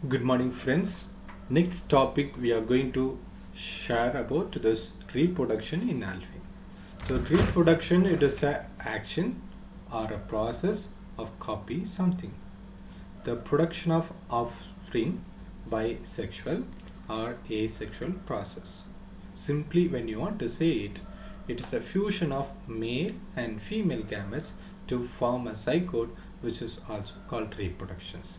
Good morning, friends. Next topic we are going to share about this reproduction in algae. So reproduction it is a action or a process of copy something. The production of offspring by sexual or asexual process. Simply when you want to say it, it is a fusion of male and female gametes to form a zygote, which is also called reproductions.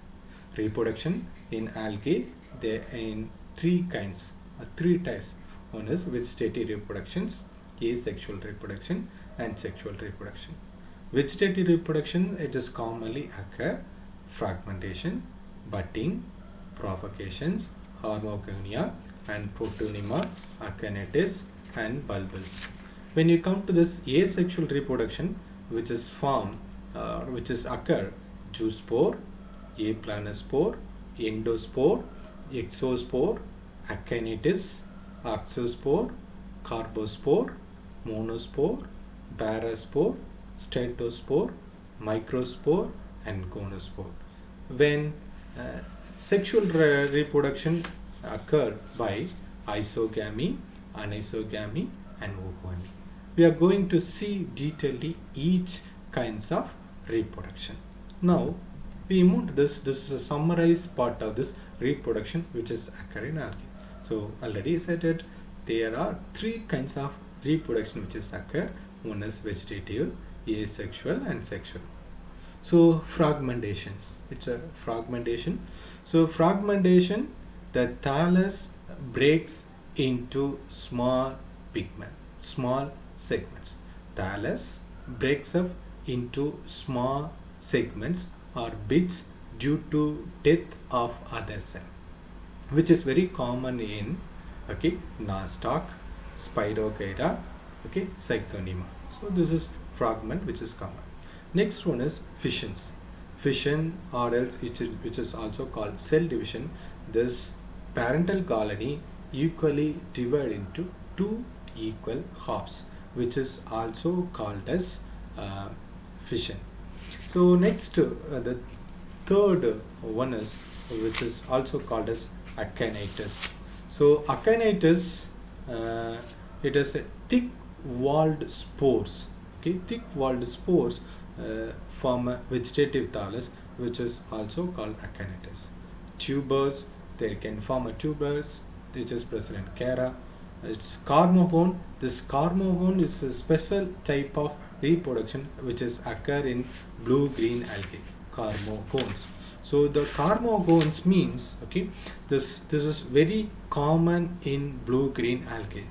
Reproduction in algae, there are in three types. One is vegetative reproductions, asexual reproduction, and sexual reproduction. Vegetative reproduction it is commonly occur fragmentation, budding, provocations, hormogonia, and protonyma, aconitis, and bulbils. When you come to this asexual reproduction, which is occur zoospore, aplanospore, endospore, exospore, aconitis, oxospore, carbospore, monospore, paraspore, statospore, microspore, and gonospore. When sexual reproduction occur by isogamy, anisogamy, and oogamy. We are going to see detailedly each kinds of reproduction. Now we move to this. This is a summarized part of this reproduction which is occurring in algae. So already said it. There are three kinds of reproduction which is occur. One is vegetative, asexual, and sexual. So fragmentations. It's a fragmentation. So fragmentation, the thallus breaks into small segments. Thallus breaks up into small segments or bits due to death of other cell, which is very common in nostoc, Spirochaeta, Cyclonema. So this is fragment which is common. Next one is fissions. Fission or else which is also called cell division. This parental colony equally divided into two equal halves, which is also called as fission. So next the third one is which is also called as aconitis. So aconitis it is a thick walled spores. Thick walled spores form a vegetative thallus, which is also called aconitis. Tubers, they can form a tubers which is present in Chara. It's carmogone. This carmogone is a special type of reproduction which is occur in blue-green algae, carmogones. So the carmogones means this is very common in blue-green algae.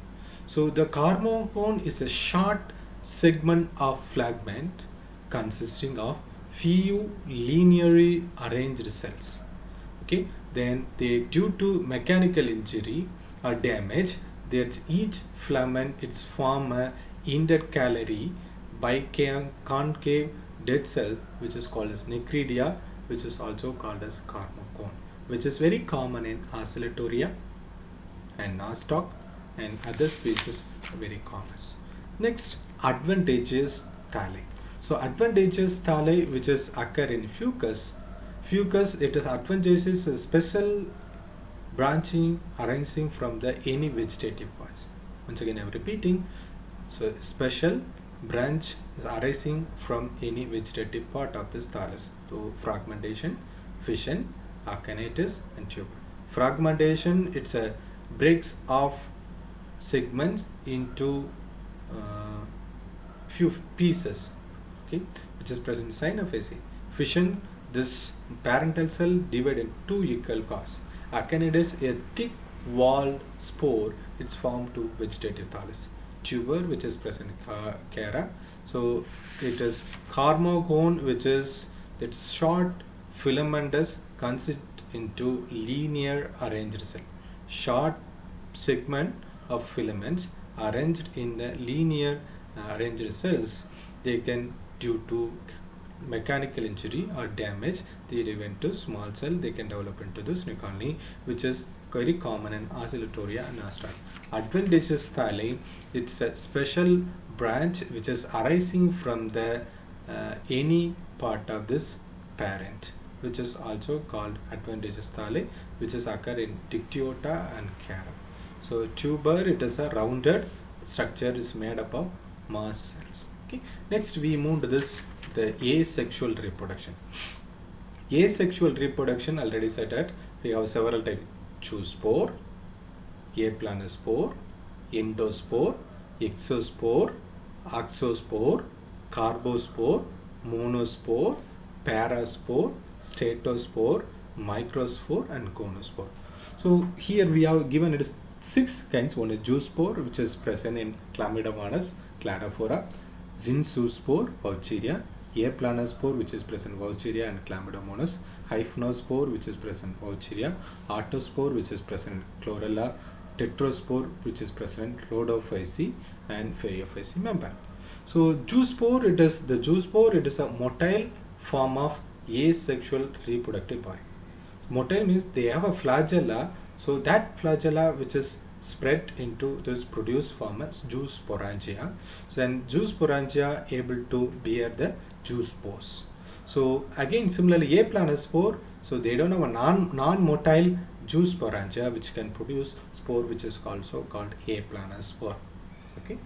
So the carmogone is a short segment of fragment consisting of few linearly arranged cells. Then they due to mechanical injury or damage, that each filament it's form a intercalary biconcave dead cell which is called as necridia, which is also called as carmocone, which is very common in Oscillatoria and nostoc and other species are very common. Next, advantageous thalli. So advantageous thalli which is occur in fucus. Fucus it is advantageous special branching arising from the any vegetative parts. Once again I am repeating. So special branch is arising from any vegetative part of this thallus. So fragmentation, fission, aconitis, and tuber. Fragmentation it's a breaks off segments into few pieces, which is present in synovial. Fission, this parental cell divided in two equal parts. Aconitis, a thick walled spore, it's formed to vegetative thallus. Tuber, which is present in Chara. So it is carmogone, which is that short filamentous consist into linear arranged cell. Short segment of filaments arranged in the linear arranged cells, they can due to mechanical injury or damage they develop into small cell, they can develop into this new colony, which is very common in Oscillatoria and nostoc. Advantageous thalli, it's a special branch which is arising from the any part of this parent. which is also called adventitious thale, which is occur in Dictyota and carom. So tuber, it is a rounded structure, is made up of mast cells. Okay. Next we move to this, the asexual reproduction. Asexual reproduction, already said that we have several types: zoospore, aplanospore, endospore, exospore, oxospore, carbospore, monospore, paraspore, statospore, microspore, and gonospore. So here we have given it is 6 kinds. One is zoospore, which is present in Chlamydomonas, Cladophora; zinzoospore, Vaucheria; aplanospore, which is present in Vaucheria and Chlamydomonas; hyphnospore, which is present in Vaucheria; artospore, which is present in Chlorella; tetraspore, which is present in Rhodophyceae and Feriophyceae member. So zoospore, it is the zoospore, it is a motile form of asexual reproductive body. Motile means they have a flagella, so that flagella which is spread into this produce form as zoosporangia. So then zoosporangia able to bear the zoospores. So again similarly aplanospore, so they don't have a non-motile zoosporangia which can produce spore, which is also called aplanospore. Okay.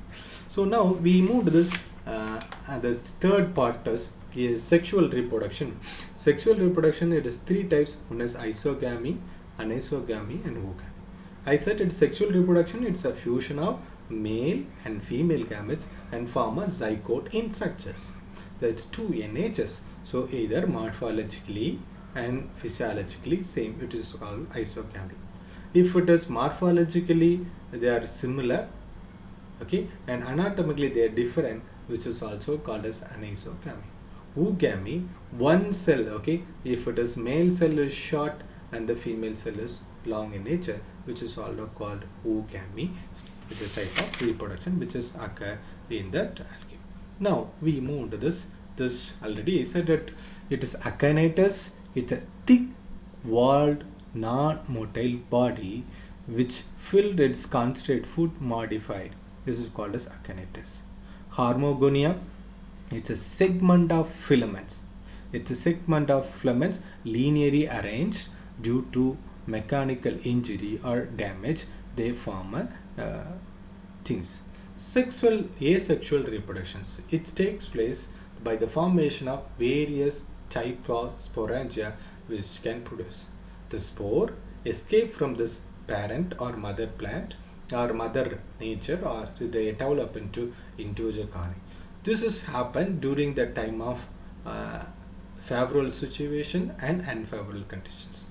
So now we move to this the third part is sexual reproduction. Sexual reproduction, it is 3 types. One is isogamy, anisogamy, and oogamy. I said it's sexual reproduction, it's a fusion of male and female gametes and form a zygote in structures. That's 2 NHS. So either morphologically and physiologically same, it is called isogamy. If it is morphologically they are similar, okay, and anatomically they are different, which is also called as anisogamy. Oogamy, one cell, okay, if it is male cell is short and the female cell is long in nature, which is also called oogamy, which is a type of reproduction which is occur in the algae. Now we move to this already I said that it is acanthatus. It's a thick walled non-motile body which filled its concentrate food modified. This is called as acanthatus. Hormogonia, it's a segment of filaments. It's a segment of filaments linearly arranged due to mechanical injury or damage. They form things. Asexual reproductions. It takes place by the formation of various types of sporangia which can produce. The spore escape from this parent or mother plant or mother nature, or they develop into individual colony. This has happened during the time of favorable situation and unfavorable conditions.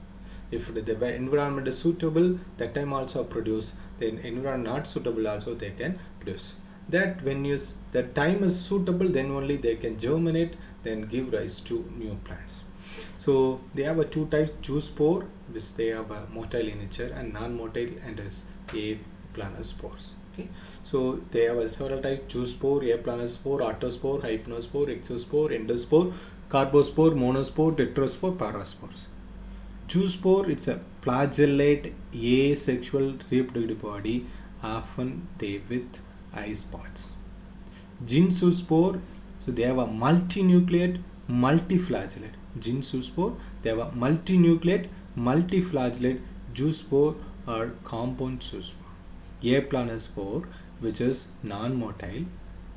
If the environment is suitable, that time also produce. The environment not suitable also they can produce. That when the time is suitable, then only they can germinate, then give rise to new plants. So they have 2 types: zoospore, which they have a motile in nature, and non-motile, and is aplanospores. Okay. So they have several types: zoospore, aplanospore, artospore, hyphnospore, exospore, endospore, carbospore, monospore, tetraspore, paraspores. Zoospore, it's a flagellate asexual reproductive body, often they with eye spots. Zinzoospore, so they have a multinucleate multiflagellate. Zinzoospore, they have a multinucleate multiflagellate zoospore or compound zoospore. Aplanospore, which is non-motile,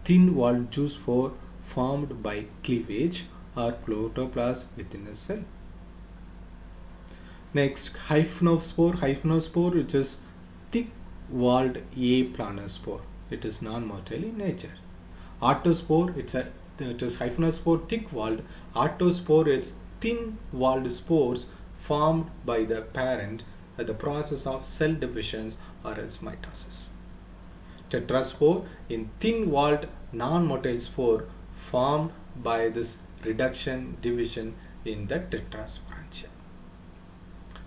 thin-walled zoospore formed by cleavage or protoplasm within a cell. Next, hyphnospore, which is thick-walled aplanospore. It is non-motile in nature. Artospore, it is hyphnospore, thick-walled. Artospore is thin-walled spores formed by the parent at the process of cell division or else mitosis. Tetraspore, in thin-walled non-motile spore formed by this reduction division in the tetrasporangia.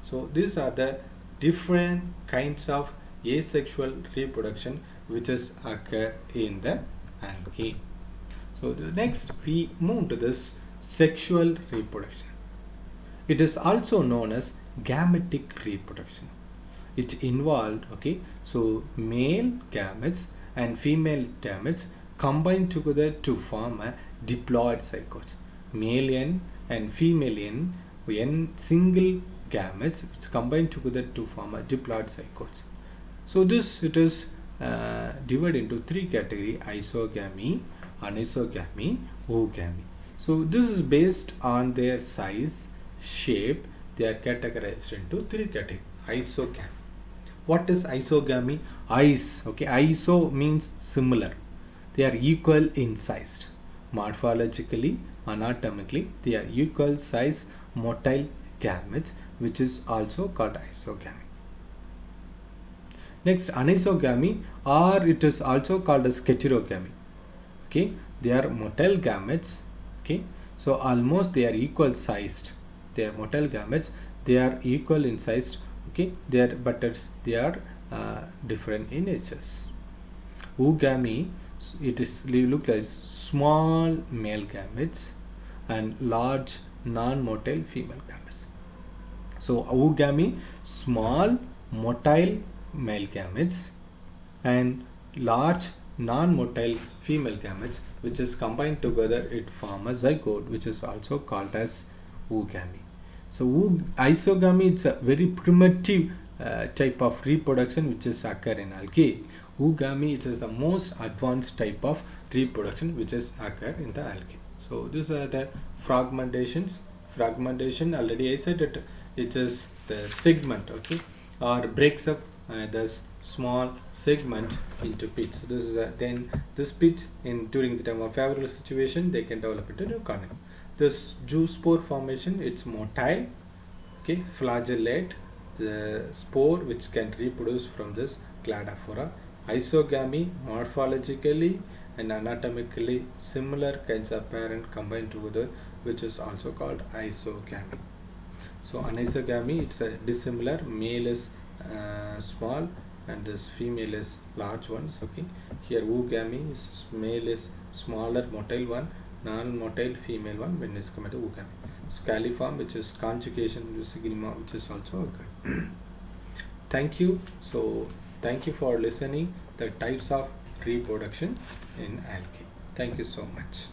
So these are the different kinds of asexual reproduction which is occur in the algae. So the next we move to this sexual reproduction. It is also known as gametic reproduction. It involved, okay, so male gametes and female gametes combine together to form a diploid zygote. Male N and female N n single gametes it's combined together to form a diploid zygotes. So this it is divided into three categories: isogamy, anisogamy, oogamy. So this is based on their size, shape. They are categorized into three categories. Isogamy. What is isogamy? Okay, iso means similar. They are equal in size. Morphologically, anatomically, they are equal size motile gametes, which is also called isogamy. Next, anisogamy, or it is also called as heterogamy. Okay, they are motile gametes. Okay, so almost they are equal sized. They are motile gametes. They are equal in size. Okay, they are different in natures. Oogamy, it is look like small male gametes and large non-motile female gametes. So oogamy, small motile male gametes and large non-motile female gametes, which is combined together, it form a zygote, which is also called as oogamy. So isogamy, it's a very primitive type of reproduction which is occur in algae. Oogamy, it is the most advanced type of reproduction which is occur in the algae. So these are the fragmentations. Fragmentation, already I said it is the segment, okay, or breaks up this small segment into pits. So this is then this pit in during the time of favorable situation they can develop into new colony. This zoospore formation, it's motile, okay, flagellate the spore which can reproduce from this cladophora. Isogamy, morphologically and anatomically similar kinds of parent combined together, which is also called isogamy. So anisogamy, it's a dissimilar. Male is small and this female is large ones. Okay, here oogamy is male is smaller motile one, non-motile female one when it's come to oogamy. So caliform, which is conjugation to sigma, which is also occurred. Thank you. So thank you for listening the types of reproduction in algae. Thank you so much.